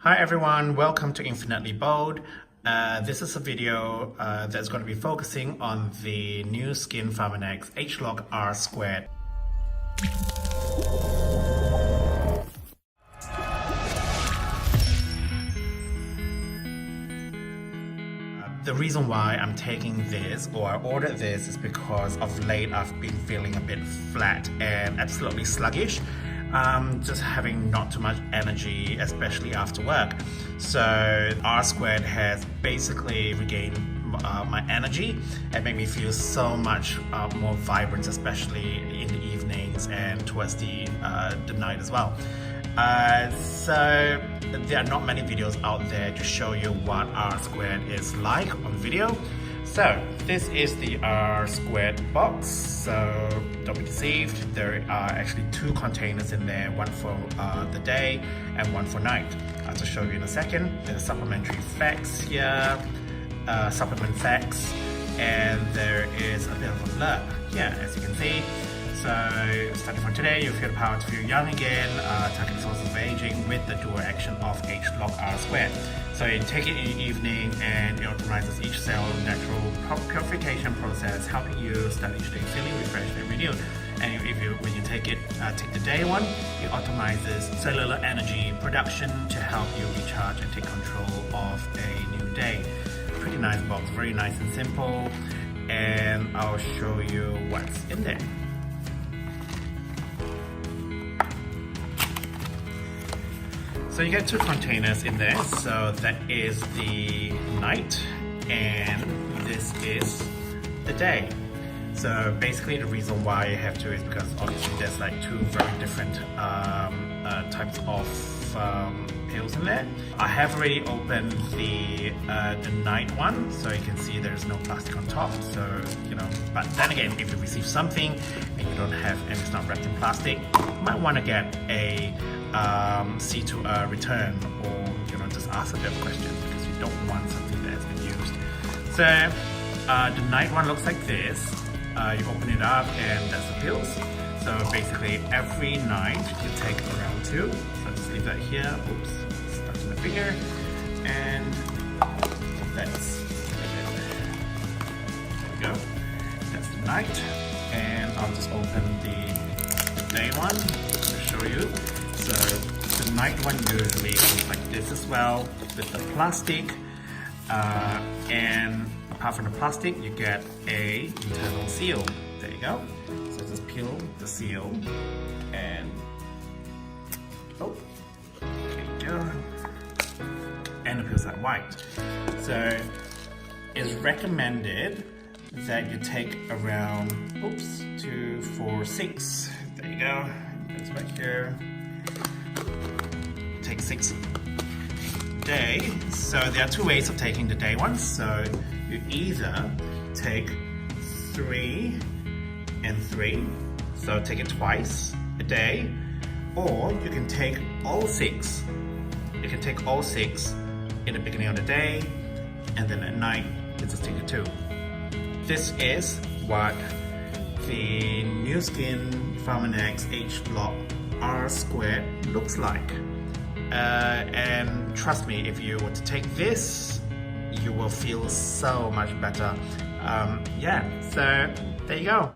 Hi everyone, welcome to Infinitely Bold. This is a video that's going to be focusing on the Nu Skin Pharmanex ageLOC R squared. The reason why I'm taking this, or I ordered this, is because of late I've been feeling a bit flat and absolutely sluggish. Just having not too much energy, especially after work. So R squared has basically regained my energy and made me feel so much more vibrant, especially in the evenings and towards the night as well. So there are not many videos out there to show you what R squared is like on video. So this is the R squared box, so don't be deceived. There are actually two containers in there, one for the day and one for night. I'll just show you in a second. There's supplementary facts here, supplement facts, and there is a bit of a blurb here, as you can see. So starting from today, you feel the power to feel young again, targeting sources of aging with the dual action of ageLOC R squared. So you take it in the evening and it optimizes each cell natural purification process, helping you start each day feeling refreshed and renewed. And when you take the day one, it optimizes cellular energy production to help you recharge and take control of a new day. Pretty nice box, very nice and simple. And I'll show you what's in there. So you get two containers in there, so that is the night and this is the day. So basically the reason why I have two is because obviously there's like two very different types of pills in there. I have already opened the night one, so you can see there's no plastic on top, so but then again, if you receive something and you don't have, and it's not wrapped in plastic, you might want to get a C to return, or just ask a bit of questions because you don't want something that's been used. So the night one looks like this. You open it up and that's the pills. So basically every night you take around two. So just leave that here. Oops, stuck in the finger, and that's there we go. That's the night, and I'll just open the day one to show you. So the night one usually looks like this as well, with the plastic, and apart from the plastic, you get a internal seal. There you go. So just peel the seal, and oh, there you go. And the pills are white. So it's recommended that you take around 2, 4, 6. There you go. That's right here. Take 6 a day. So there are two ways of taking the day one. So you either take 3 and 3, so take it twice a day, or you can take all 6. You can take all 6 in the beginning of the day, and then at night you just take 2. This is what the Nu Skin Pharmanex ageLOC R squared looks like. And trust me, if you were to take this, you will feel so much better. Yeah, so there you go.